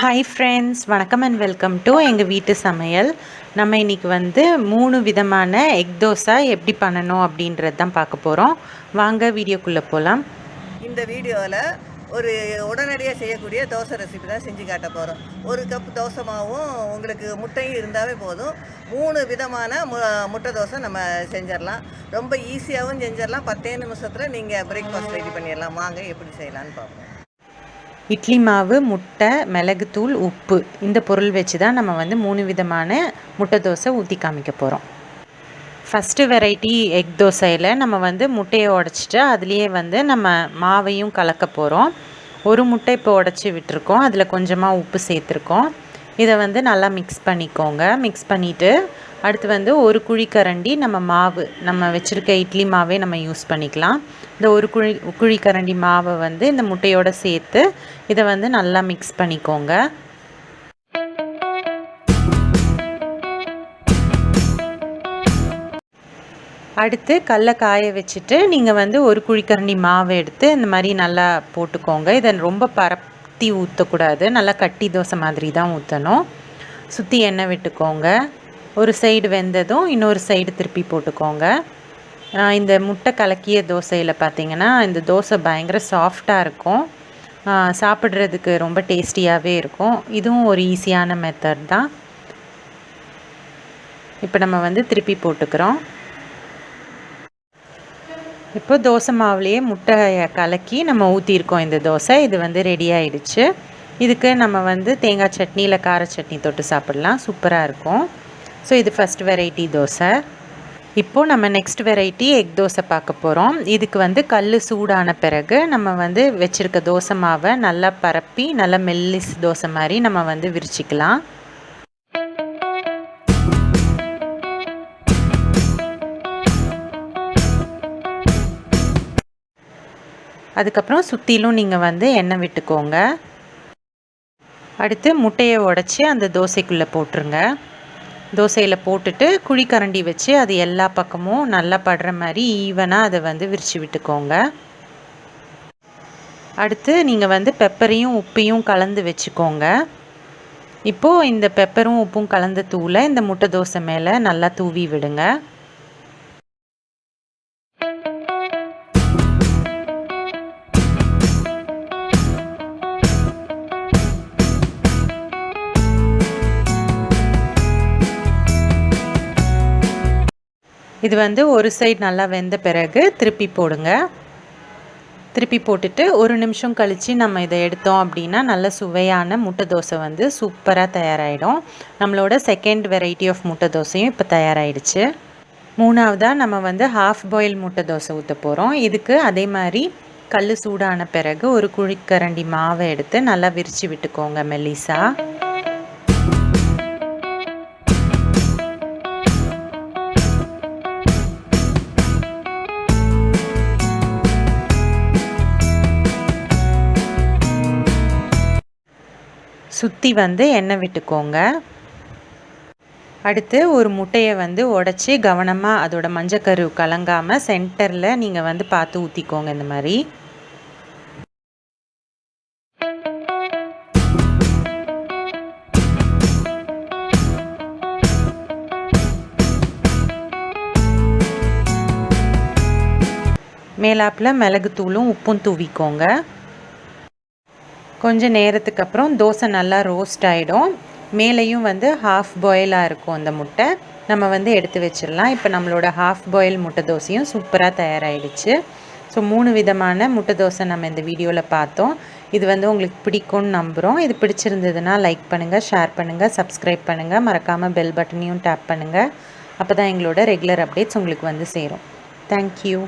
Hi friends, வணக்கம் and welcome to எங்கள் வீட்டு சமையல். நம்ம இன்றைக்கி வந்து 3 விதமான எக் தோசை எப்படி பண்ணணும் அப்படின்றது தான் பார்க்க போகிறோம். வாங்க வீடியோக்குள்ளே போகலாம். இந்த வீடியோவில் ஒரு உடனடியாக செய்யக்கூடிய தோசை ரெசிபி தான் செஞ்சு காட்ட போகிறோம். ஒரு கப் தோசை மாவும் உங்களுக்கு முட்டையும் இருந்தாவே போதும். 3 விதமான முட்டை தோசை நம்ம செஞ்சிடலாம். ரொம்ப ஈஸியாகவும் செஞ்சிடலாம். 10 நிமிஷத்தில் நீங்கள் பிரேக்ஃபாஸ்ட் ரெடி பண்ணிடலாம். வாங்க எப்படி செய்யலான்னு பார்ப்போம். இட்லி மாவு, முட்டை, மிளகுத்தூள், உப்பு இந்த பொருள் வச்சு தான் நம்ம வந்து 3 விதமான முட்டை தோசை ஊற்றி காமிக்க போகிறோம். ஃபஸ்ட்டு வெரைட்டி எக் தோசையில் நம்ம வந்து முட்டையை உடச்சிட்டு அதுலேயே வந்து நம்ம மாவையும் கலக்க போகிறோம். ஒரு முட்டை இப்போ உடச்சி விட்டுருக்கோம், அதில் கொஞ்சமாக உப்பு சேர்த்துருக்கோம். இதை வந்து நல்லா மிக்ஸ் பண்ணிக்கோங்க. மிக்ஸ் பண்ணிவிட்டு அடுத்து வந்து ஒரு குழிக்கரண்டி நம்ம வச்சுருக்க இட்லி மாவே நம்ம யூஸ் பண்ணிக்கலாம். இந்த ஒரு குழிக்கரண்டி மாவை வந்து இந்த முட்டையோடு சேர்த்து இதை வந்து நல்லா மிக்ஸ் பண்ணிக்கோங்க. அடுத்து கல்லை காய வச்சுட்டு நீங்கள் வந்து ஒரு குழிக்கரண்டி மாவை எடுத்து இந்த மாதிரி நல்லா போட்டுக்கோங்க. இதை ரொம்ப பரப்பி ஊற்றக்கூடாது, நல்லா கட்டி தோசை மாதிரி தான் ஊற்றணும். சுற்றி எண்ணெய் விட்டுக்கோங்க. ஒரு சைடு வெந்ததும் இன்னொரு சைடு திருப்பி போட்டுக்கோங்க. இந்த முட்டை கலக்கிய தோசையில் பார்த்திங்கன்னா இந்த தோசை பயங்கர சாஃப்டாக இருக்கும், சாப்பிட்றதுக்கு ரொம்ப டேஸ்டியாகவே இருக்கும். இதுவும் ஒரு ஈஸியான மெத்தட் தான். இப்போ நம்ம வந்து திருப்பி போட்டுக்கிறோம். இப்போ தோசை மாவுலேயே முட்டையை கலக்கி நம்ம ஊற்றிருக்கோம் இந்த தோசை. இது வந்து ரெடி ஆகிடுச்சு. இதுக்கு நம்ம வந்து தேங்காய் சட்னி இல்லை கார சட்னி தொட்டு சாப்பிட்லாம், சூப்பராக இருக்கும். ஸோ இது ஃபஸ்ட் வெரைட்டி தோசை. இப்போது நம்ம நெக்ஸ்ட் வெரைட்டி எக் தோசை பார்க்க போகிறோம். இதுக்கு வந்து கல் சூடான பிறகு நம்ம வந்து வச்சுருக்க தோசை மாவை நல்லா பரப்பி நல்லா மெல்லிஸ் தோசை மாதிரி நம்ம வந்து விரிச்சிக்கலாம். அதுக்கப்புறம் சுற்றிலும் நீங்கள் வந்து எண்ணெய் விட்டுக்கோங்க. அடுத்து முட்டையை உடச்சி அந்த தோசைக்குள்ளே போட்டுருங்க. தோசையில் போட்டுட்டு குழிக்கரண்டி வச்சு அது எல்லா பக்கமும் நல்லா படுற மாதிரி ஈவனாக அதை வந்து விரித்து விட்டுக்கோங்க. அடுத்து நீங்கள் வந்து பெப்பரையும் உப்பையும் கலந்து வச்சுக்கோங்க. இப்போது இந்த பெப்பரும் உப்பும் கலந்த தூளை இந்த முட்டை தோசை மேலே நல்லா தூவி விடுங்க. இது வந்து ஒரு சைடு நல்லா வெந்த பிறகு திருப்பி போடுங்க. திருப்பி போட்டுட்டு ஒரு நிமிஷம் கழித்து நம்ம இதை எடுத்தோம் அப்படின்னா நல்ல சுவையான முட்டை தோசை வந்து சூப்பராக தயாராகிடும். நம்மளோட செகண்ட் வெரைட்டி ஆஃப் முட்டை தோசையும் இப்போ தயாராகிடுச்சு. மூணாவதாக நம்ம வந்து ஹாஃப் பாயில் முட்டை தோசை ஊற்ற போகிறோம். இதுக்கு அதே மாதிரி கல் சூடான பிறகு ஒரு குழிக்கரண்டி மாவை எடுத்து நல்லா விரித்து விட்டுக்கோங்க மெல்லிசா. சுற்றி வந்து எண்ணெய் விட்டுக்கோங்க. அடுத்து ஒரு முட்டையை வந்து உடச்சி கவனமாக அதோட மஞ்சக்கரு கலங்காமல் சென்டரில் நீங்கள் வந்து பார்த்து ஊற்றிக்கோங்க. இந்த மாதிரி மேலாப்பில் மிளகுத்தூளும் உப்பும் தூவிக்கோங்க. கொஞ்சம் நேரத்துக்கு அப்புறம் தோசை நல்லா ரோஸ்ட் ஆகிடும். மேலேயும் வந்து ஹாஃப் பாயிலாக இருக்கும் அந்த முட்டை. நம்ம வந்து எடுத்து வச்சிடலாம். இப்போ நம்மளோட ஹாஃப் பாயில் முட்டை தோசையும் சூப்பராக தயாராகிடுச்சு. ஸோ 3 விதமான முட்டை தோசை நம்ம இந்த வீடியோவில் பார்த்தோம். இது வந்து உங்களுக்கு பிடிக்கும்னு நம்புகிறோம். இது பிடிச்சிருந்ததுன்னா லைக் பண்ணுங்கள், ஷேர் பண்ணுங்கள், சப்ஸ்கிரைப் பண்ணுங்கள். மறக்காமல் பெல் பட்டனையும் டேப் பண்ணுங்கள். அப்போ தான் எங்களோட ரெகுலர் அப்டேட்ஸ் உங்களுக்கு வந்து சேரும். தேங்க்யூ.